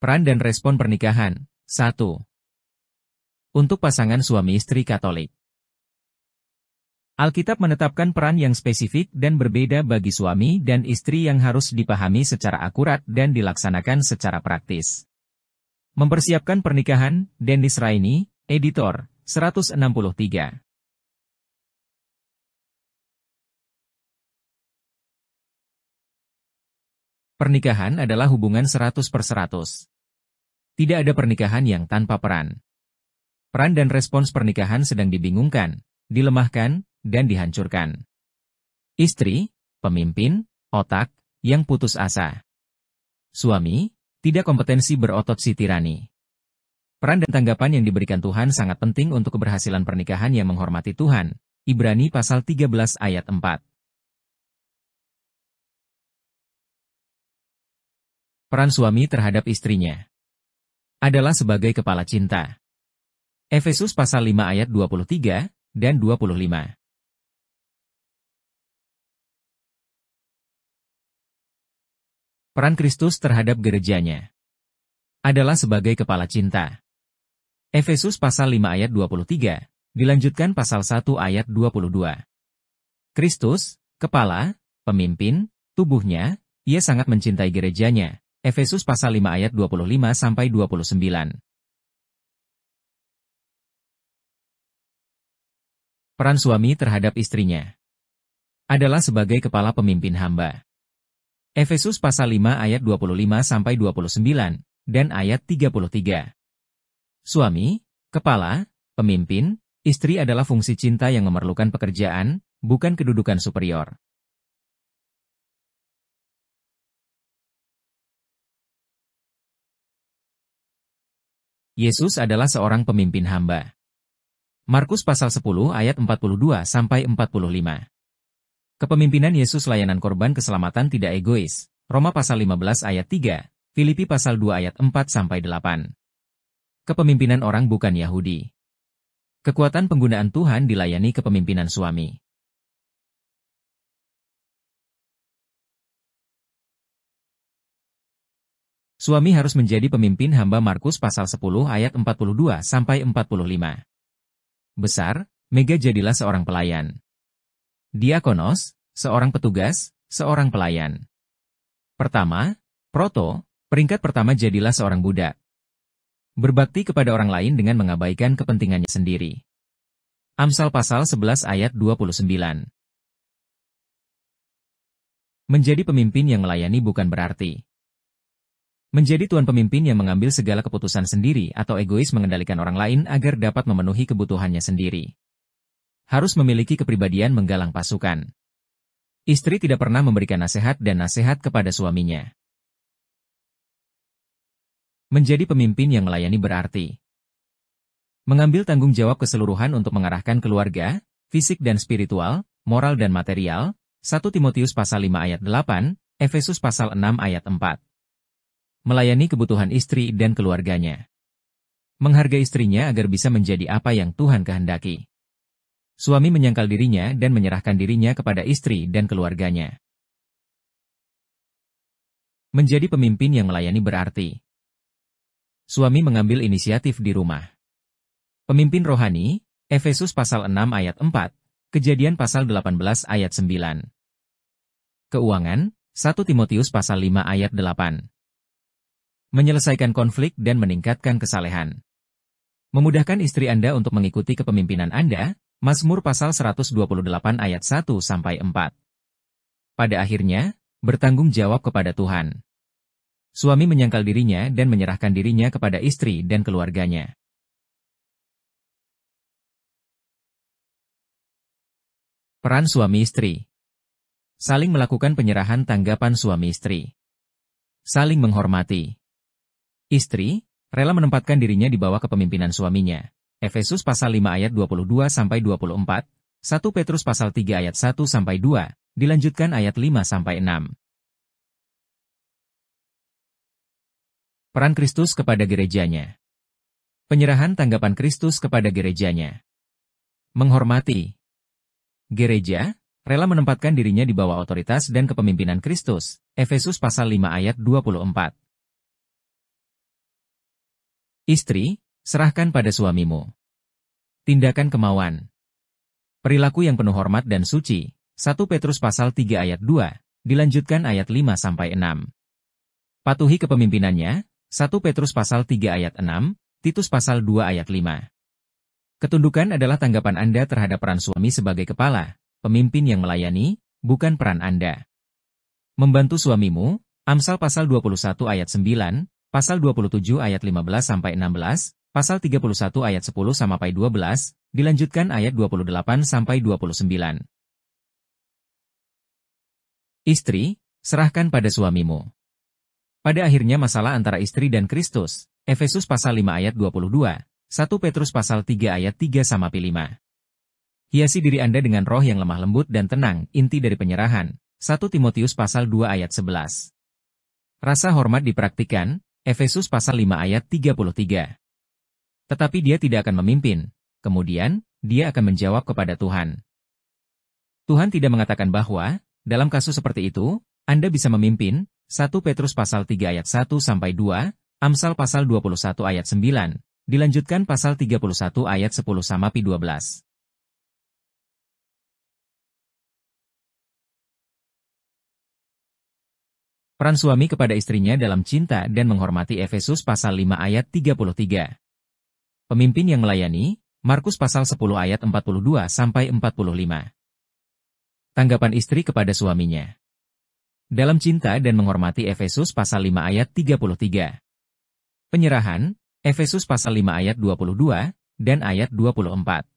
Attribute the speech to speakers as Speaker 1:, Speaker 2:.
Speaker 1: Peran dan respon pernikahan. 1. Untuk pasangan suami istri Katolik. Alkitab menetapkan peran yang spesifik dan berbeda bagi suami dan istri yang harus dipahami secara akurat dan dilaksanakan secara praktis. Mempersiapkan pernikahan, Dennis Raini, editor, 163. Pernikahan adalah hubungan 100%. Tidak ada pernikahan yang tanpa peran. Peran dan respons pernikahan sedang dibingungkan, dilemahkan, dan dihancurkan. Istri, pemimpin, otak, yang putus asa. Suami, tidak kompetensi berotot si tirani. Peran dan tanggapan yang diberikan Tuhan sangat penting untuk keberhasilan pernikahan yang menghormati Tuhan. Ibrani pasal 13 ayat 4. Peran suami terhadap istrinya adalah sebagai kepala cinta. Efesus pasal 5 ayat 23 dan 25. Peran Kristus terhadap gerejanya adalah sebagai kepala cinta. Efesus pasal 5 ayat 23, dilanjutkan pasal 1 ayat 22. Kristus, kepala, pemimpin, tubuhnya, ia sangat mencintai gerejanya. Efesus pasal 5 ayat 25-29. Peran suami terhadap istrinya adalah sebagai kepala pemimpin hamba. Efesus pasal 5 ayat 25-29, dan ayat 33. Suami, kepala, pemimpin, istri adalah fungsi cinta yang memerlukan pekerjaan, bukan kedudukan superior. Yesus adalah seorang pemimpin hamba. Markus pasal 10 ayat 42-45. Kepemimpinan Yesus layanan korban keselamatan tidak egois. Roma pasal 15 ayat 3, Filipi pasal 2 ayat 4-8. Kepemimpinan orang bukan Yahudi. Kekuatan penggunaan Tuhan dilayani kepemimpinan suami. Suami harus menjadi pemimpin hamba. Markus pasal 10 ayat 42-45. Besar, mega jadilah seorang pelayan. Diakonos, seorang petugas, seorang pelayan. Pertama, proto, peringkat pertama jadilah seorang budak. Berbakti kepada orang lain dengan mengabaikan kepentingannya sendiri. Amsal pasal 11 ayat 29. Menjadi pemimpin yang melayani bukan berarti menjadi tuan pemimpin yang mengambil segala keputusan sendiri atau egois mengendalikan orang lain agar dapat memenuhi kebutuhannya sendiri. Harus memiliki kepribadian menggalang pasukan. Istri tidak pernah memberikan nasihat dan nasihat kepada suaminya. Menjadi pemimpin yang melayani berarti mengambil tanggung jawab keseluruhan untuk mengarahkan keluarga, fisik dan spiritual, moral dan material. 1 Timotius pasal 5 ayat 8, Efesus pasal 6 ayat 4. Melayani kebutuhan istri dan keluarganya. Menghargai istrinya agar bisa menjadi apa yang Tuhan kehendaki. Suami menyangkal dirinya dan menyerahkan dirinya kepada istri dan keluarganya. Menjadi pemimpin yang melayani berarti suami mengambil inisiatif di rumah. Pemimpin rohani, Efesus pasal 6 ayat 4, Kejadian pasal 18 ayat 9. Keuangan, 1 Timotius pasal 5 ayat 8. Menyelesaikan konflik dan meningkatkan kesalehan. Memudahkan istri Anda untuk mengikuti kepemimpinan Anda, Mazmur pasal 128 ayat 1-4. Pada akhirnya, bertanggung jawab kepada Tuhan. Suami menyangkal dirinya dan menyerahkan dirinya kepada istri dan keluarganya. Peran suami istri. Saling melakukan penyerahan tanggapan suami istri. Saling menghormati. Istri, rela menempatkan dirinya di bawah kepemimpinan suaminya. Efesus pasal 5 ayat 22-24, 1 Petrus pasal 3 ayat 1-2, dilanjutkan ayat 5-6. Peran Kristus kepada gerejanya. Penyerahan tanggapan Kristus kepada gerejanya. Menghormati. Gereja, rela menempatkan dirinya di bawah otoritas dan kepemimpinan Kristus. Efesus pasal 5 ayat 24. Istri, serahkan pada suamimu. Tindakan kemauan. Perilaku yang penuh hormat dan suci. 1 Petrus pasal 3 ayat 2, dilanjutkan ayat 5-6. Patuhi kepemimpinannya. 1 Petrus pasal 3 ayat 6, Titus pasal 2 ayat 5. Ketundukan adalah tanggapan Anda terhadap peran suami sebagai kepala, pemimpin yang melayani, bukan peran Anda. Membantu suamimu. Amsal pasal 21 ayat 9, pasal 27 ayat 15-16, pasal 31 ayat 10-12, dilanjutkan ayat 28-29. Istri, serahkan pada suamimu. Pada akhirnya masalah antara istri dan Kristus, Efesus pasal 5 ayat 22, 1 Petrus pasal 3 ayat 3-5. Hiasi diri Anda dengan roh yang lemah lembut dan tenang, inti dari penyerahan, 1 Timotius pasal 2 ayat 11. Rasa hormat dipraktikkan, Efesus pasal 5 ayat 33. Tetapi dia tidak akan memimpin, kemudian, dia akan menjawab kepada Tuhan. Tuhan tidak mengatakan bahwa, dalam kasus seperti itu, Anda bisa memimpin, 1 Petrus pasal 3 ayat 1-2, Amsal pasal 21 ayat 9, dilanjutkan pasal 31 ayat 10-12. Peran suami kepada istrinya dalam cinta dan menghormati Efesus pasal 5 ayat 33. Pemimpin yang melayani, Markus pasal 10 ayat 42-45. Tanggapan istri kepada suaminya. Dalam cinta dan menghormati Efesus pasal 5 ayat 33. Penyerahan, Efesus pasal 5 ayat 22, dan ayat 24.